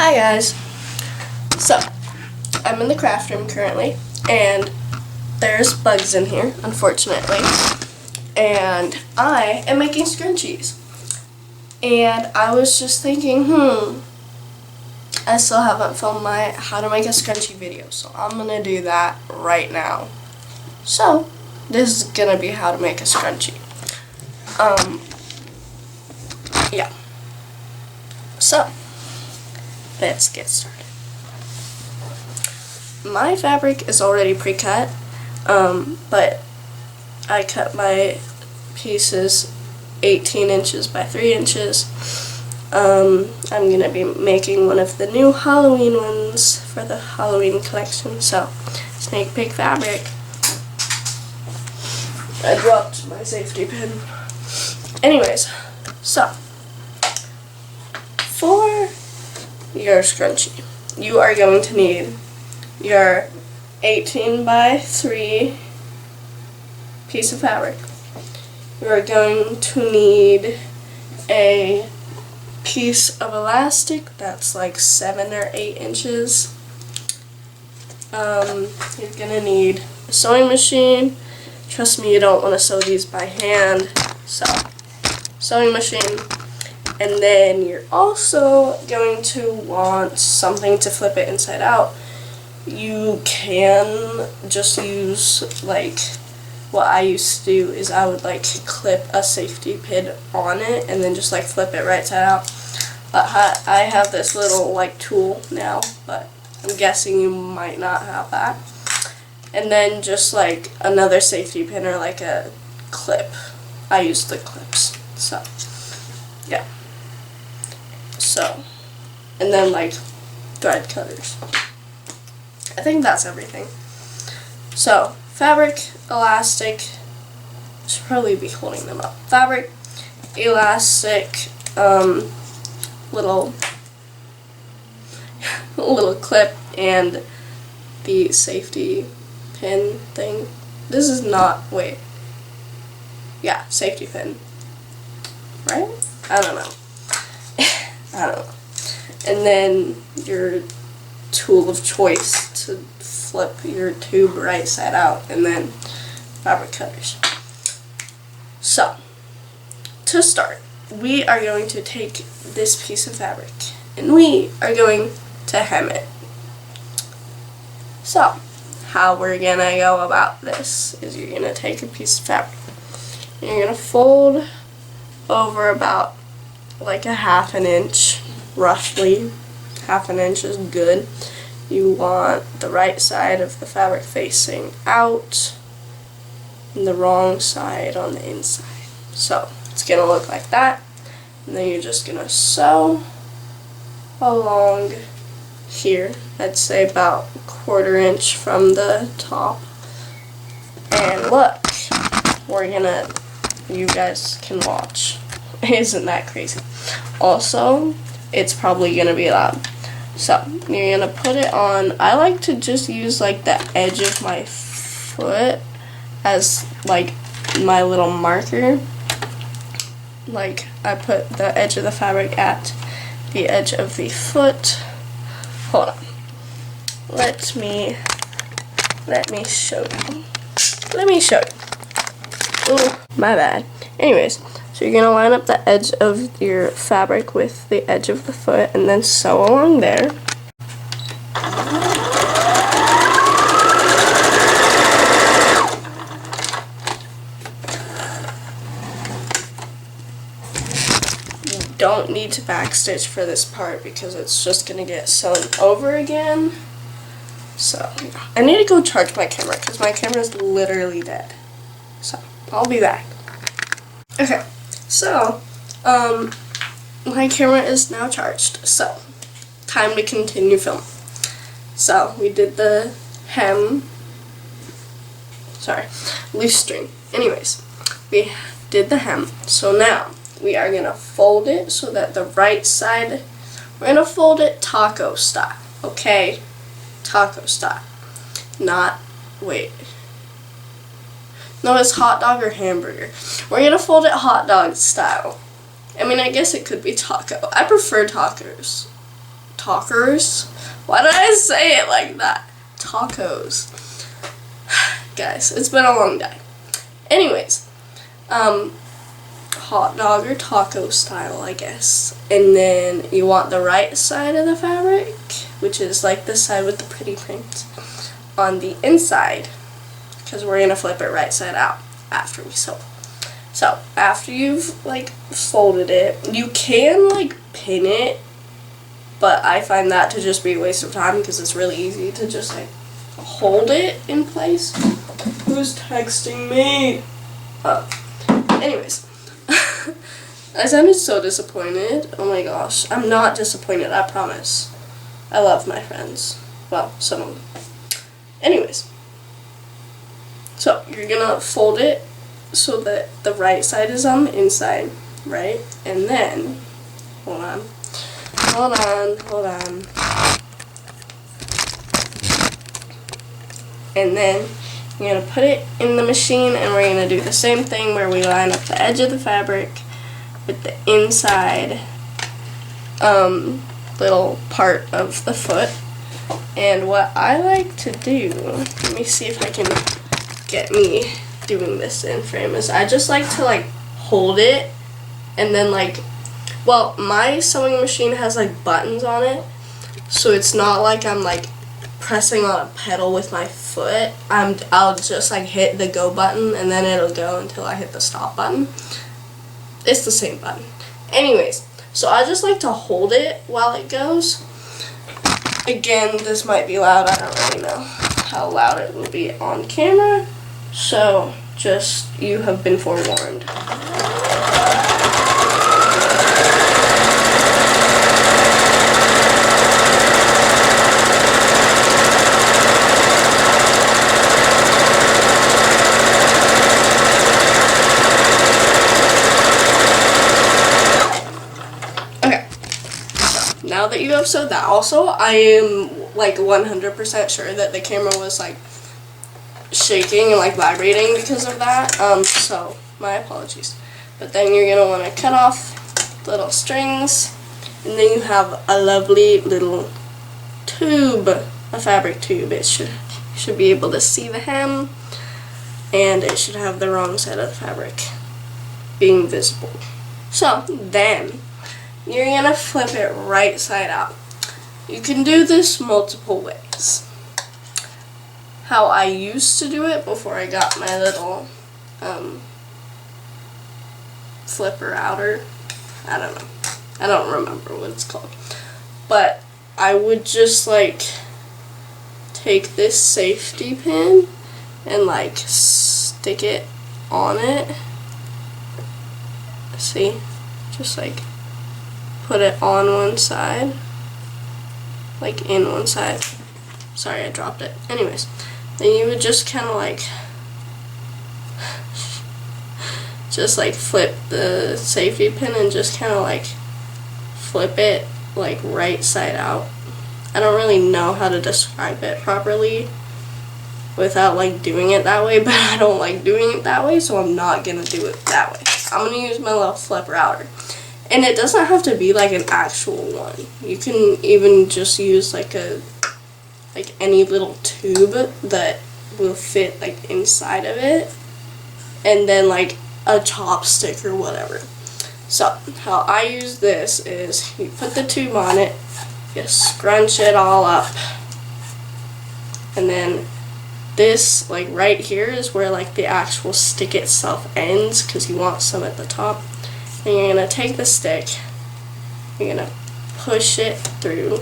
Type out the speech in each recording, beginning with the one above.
Hi guys. So, I'm in the craft room currently, and there's bugs in here, unfortunately. And I am making scrunchies. And I was just thinking, I still haven't filmed my how to make a scrunchie video, so I'm gonna do that right now. So, this is gonna be how to make a scrunchie. Yeah. So, let's get started. My fabric is already pre-cut, but I cut my pieces 18 inches by 3 inches. I'm going to be making one of the new Halloween ones for the Halloween collection. So, snake pig fabric. I dropped my safety pin. Anyways, so, for your scrunchie, you are going to need your 18 by 3 piece of fabric. You are going to need a piece of elastic that's like 7 or 8 inches. You're gonna need a sewing machine. Trust me, you don't want to sew these by hand. So, sewing machine. And then you're also going to want something to flip it inside out. You can just use, like, what I used to do is I would, like, clip a safety pin on it and then just, like, flip it right side out. But I have this little, like, tool now, but I'm guessing you might not have that. And then just, like, another safety pin or, like, a clip. I use the clips, so, yeah. So, and then, like, thread cutters. I think that's everything. So, fabric, elastic, should probably be holding them up. Fabric, elastic, little clip, and the safety pin thing. This is not, wait. Yeah, safety pin. Right? I don't know. I don't know. And then your tool of choice to flip your tube right side out, and then fabric cutters. So, to start, we are going to take this piece of fabric and we are going to hem it. So, how we're gonna go about this is you're gonna take a piece of fabric and you're gonna fold over about like a 1/2 inch, roughly. 1/2 inch is good. You want the right side of the fabric facing out and the wrong side on the inside. So it's gonna look like that, and then you're just gonna sew along here. I'd say about 1/4 inch from the top. And look, you guys can watch. Isn't that crazy? Also, it's probably gonna be loud. So, you're gonna put it on, I like to just use like the edge of my foot as like my little marker. Like, I put the edge of the fabric at the edge of the foot. Hold on. Let me show you. Let me show you. Ooh, my bad. Anyways, so you're gonna line up the edge of your fabric with the edge of the foot and then sew along there. You don't need to backstitch for this part because it's just gonna get sewn over again. So, I need to go charge my camera because my camera is literally dead. So, I'll be back. Okay. So, my camera is now charged, so time to continue filming. So, we did the loose string. Anyways, we did the hem. So now, we are going to fold it so that the right side, we're going to fold it taco style, okay? Taco style. Not, wait. No, it's hot dog or hamburger. We're gonna fold it hot dog style. I mean, I guess it could be taco. I prefer tacos. talkers. Why did I say it like that? Tacos. Guys, it's been a long day. Anyways, hot dog or taco style, I guess. And then you want the right side of the fabric, which is like this side with the pretty print, on the inside, because we're gonna flip it right side out after we sew. So after you've like folded it, you can like pin it, but I find that to just be a waste of time because it's really easy to just like hold it in place. Who's texting me? Oh, anyways. I sounded so disappointed. Oh my gosh. I'm not disappointed, I promise. I love my friends. Well, some of them. Anyways. So, you're gonna fold it so that the right side is on the inside, right? And then, hold on. And then, you're going to put it in the machine, and we're going to do the same thing where we line up the edge of the fabric with the inside little part of the foot. And what I like to do, let me see if I can get me doing this in frame, is I just like to like hold it and then like, well, my sewing machine has like buttons on it, so it's not like I'm like pressing on a pedal with my foot. I'll just like hit the go button and then it'll go until I hit the stop button. It's the same button. Anyways, so I just like to hold it while it goes. Again, this might be loud. I don't really know how loud it will be on camera. So just, you have been forewarned. Now that you have sewed that, also, I am like 100% sure that the camera was like shaking and like vibrating because of that, so my apologies. But then you're going to want to cut off little strings, and then you have a lovely little tube, a fabric tube. It should be able to see the hem, and it should have the wrong side of the fabric being visible. So then you're going to flip it right side out. You can do this multiple ways. How I used to do it before I got my little flipper outer. I don't know. I don't remember what it's called. But I would just like take this safety pin and like stick it on it. See? Just like put it on one side, like in one side. Sorry, I dropped it. Anyways, then you would just kind of like, just like flip the safety pin and just kind of like flip it like right side out. I don't really know how to describe it properly without like doing it that way, but I don't like doing it that way, so I'm not gonna do it that way. I'm gonna use my little flipper outer. And it doesn't have to be like an actual one. You can even just use like any little tube that will fit like inside of it, and then like a chopstick or whatever. So how I use this is you put the tube on it, you scrunch it all up, and then this like right here is where like the actual stick itself ends, because you want some at the top. And you're going to take the stick, you're going to push it through,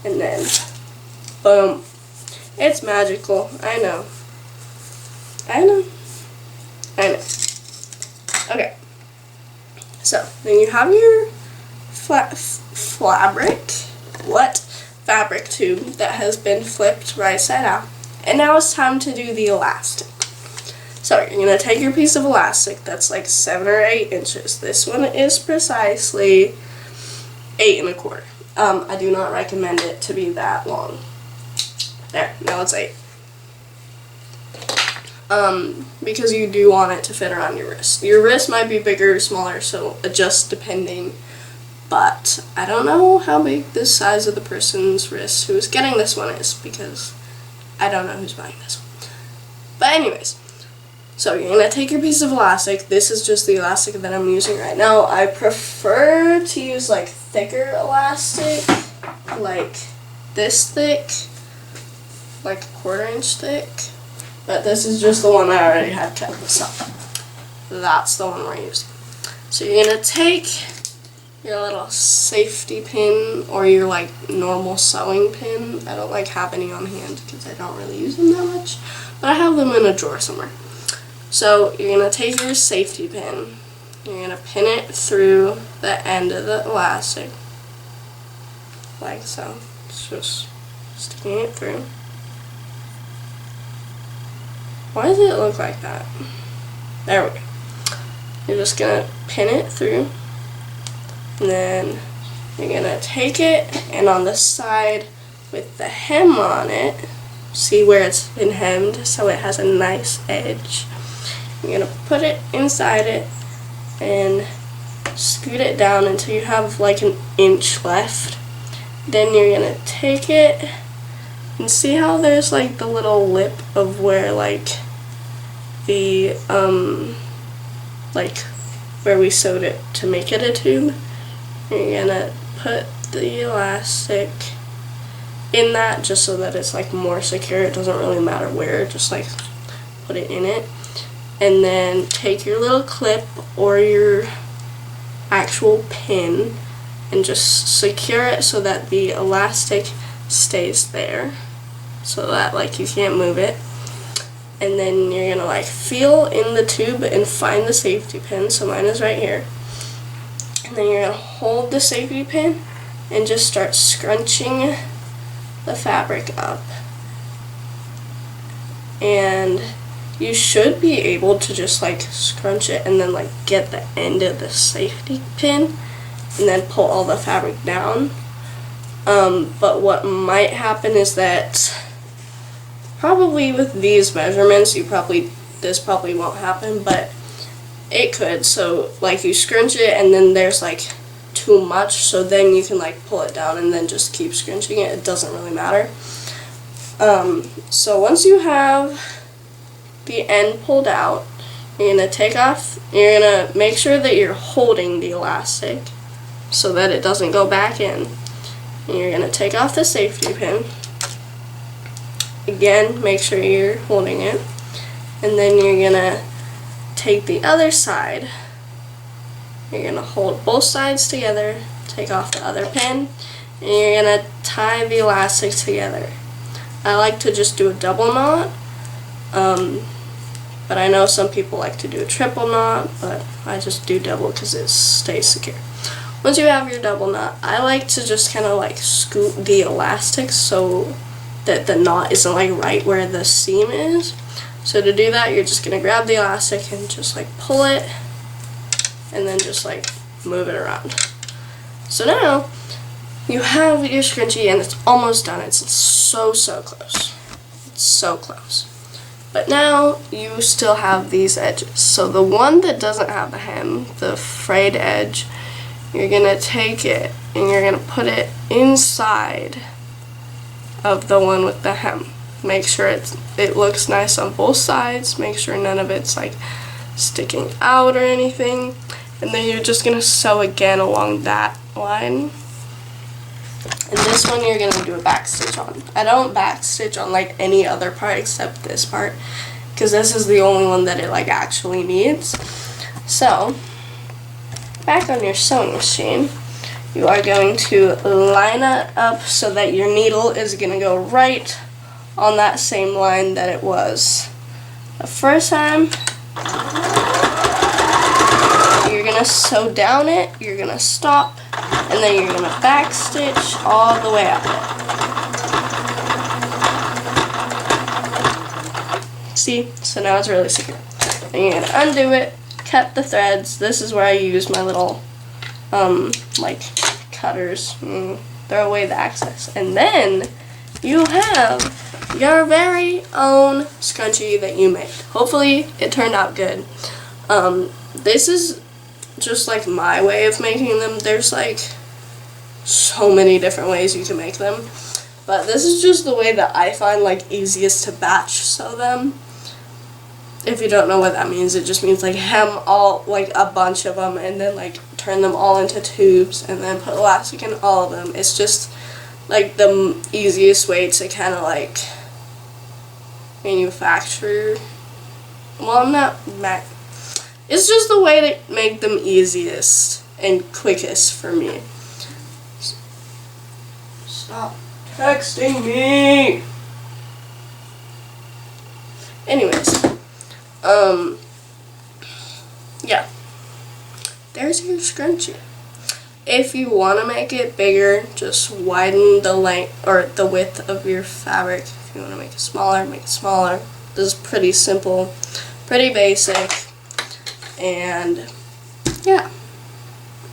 and then boom. It's magical. I know. Okay. So then you have your fabric tube that has been flipped right side out. And now it's time to do the elastic. So you're going to take your piece of elastic that's like 7 or 8 inches. This one is precisely 8 1/4. I do not recommend it to be that long. There, now it's 8. Because you do want it to fit around your wrist. Your wrist might be bigger or smaller, so adjust depending but I don't know how big the size of the person's wrist who's getting this one is, because I don't know who's buying this one. But anyways, so you're going to take your piece of elastic. This is just the elastic that I'm using right now. I prefer to use like thicker elastic, like this thick, like 1/4 inch thick. But this is just the one I already had cut, so that's the one we're using. So you're going to take your little safety pin or your like normal sewing pin. I don't like have any on hand because I don't really use them that much, but I have them in a drawer somewhere. So you're going to take your safety pin, you're going to pin it through the end of the elastic, like so. It's just sticking it through. Why does it look like that? There we go. You're just going to pin it through, and then you're going to take it, and on the side with the hem on it, see where it's been hemmed so it has a nice edge. You're going to put it inside it and scoot it down until you have like an inch left. Then you're going to take it and see how there's like the little lip of where like the like where we sewed it to make it a tube. You're gonna put the elastic in that just so that it's like more secure. It doesn't really matter where, just like put it in it. And then take your little clip or your actual pin and just secure it so that the elastic stays there, so that like you can't move it. And then you're gonna like feel in the tube and find the safety pin. So mine is right here. And then you're gonna hold the safety pin and just start scrunching the fabric up. And you should be able to just like scrunch it and then like get the end of the safety pin and then pull all the fabric down. But what might happen is that probably with these measurements, this probably won't happen, but it could. So like you scrunch it and then there's like too much, so then you can like pull it down and then just keep scrunching it. It doesn't really matter. So once you have the end pulled out, you're gonna make sure that you're holding the elastic so that it doesn't go back in. And you're gonna take off the safety pin. Again, make sure you're holding it. And then you're gonna take the other side. You're gonna hold both sides together, take off the other pin, and you're gonna tie the elastic together. I like to just do a double knot, but I know some people like to do a triple knot, but I just do double because it stays secure. Once you have your double knot, I like to just kind of like scoot the elastic so that the knot isn't like right where the seam is. So to do that, you're just going to grab the elastic and just like pull it and then just like move it around. So now you have your scrunchie and it's almost done. It's so close. It's so close. But now you still have these edges. So the one that doesn't have the hem, the frayed edge, you're going to take it and you're going to put it inside of the one with the hem. Make sure it looks nice on both sides. Make sure none of it's like sticking out or anything. And then you're just going to sew again along that line. And this one you're going to do a back stitch on. I don't back stitch on like any other part except this part, because this is the only one that it like actually needs. So back on your sewing machine, you are going to line it up so that your needle is going to go right on that same line that it was the first time. You're going to sew down it, you're going to stop, and then you're going to back stitch all the way up it. See? So now it's really secure. And you're going to undo it, cut the threads. This is where I use my little like cutters. Throw away the excess. And then you have your very own scrunchie that you made. Hopefully it turned out good. This is just like my way of making them. There's like so many different ways you can make them. But this is just the way that I find like easiest to batch sew them. If you don't know what that means, it just means like hem all, like a bunch of them, and then like turn them all into tubes and then put elastic in all of them. It's just like the easiest way to kind of like manufacture, well, it's just the way to make them easiest and quickest for me. Stop texting me! Anyways, yeah, there's your scrunchie. If you want to make it bigger, just widen the length or the width of your fabric. If you want to make it smaller, make it smaller. This is pretty simple, pretty basic, and yeah,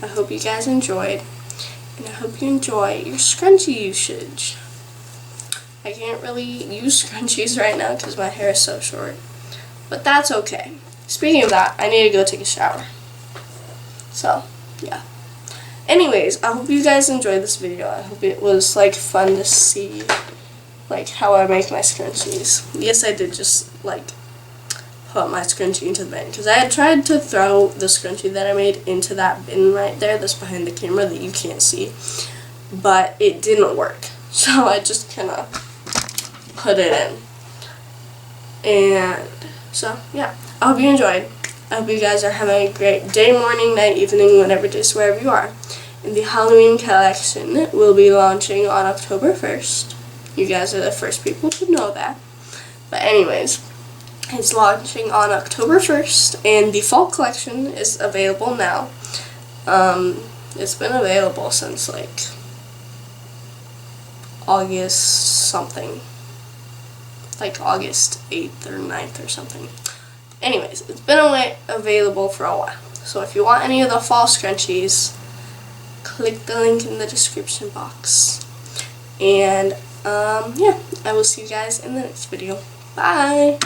I hope you guys enjoyed, and I hope you enjoy your scrunchie usage. I can't really use scrunchies right now because my hair is so short, but that's okay. Speaking of that, I need to go take a shower. So, yeah. Anyways, I hope you guys enjoyed this video. I hope it was like fun to see like how I make my scrunchies. Yes, I did just like put my scrunchie into the bin because I had tried to throw the scrunchie that I made into that bin right there that's behind the camera that you can't see, but it didn't work. So I just kind of put it in. And so, yeah, I hope you enjoyed. I hope you guys are having a great day, morning, night, evening, whatever it is, wherever you are. And the Halloween collection will be launching on October 1st. You guys are the first people to know that. But anyways, it's launching on October 1st, and the fall collection is available now. It's been available since like August something. Like August 8th or 9th or something. Anyways, it's been available for a while. So if you want any of the fall scrunchies, click the link in the description box. And yeah, I will see you guys in the next video. Bye!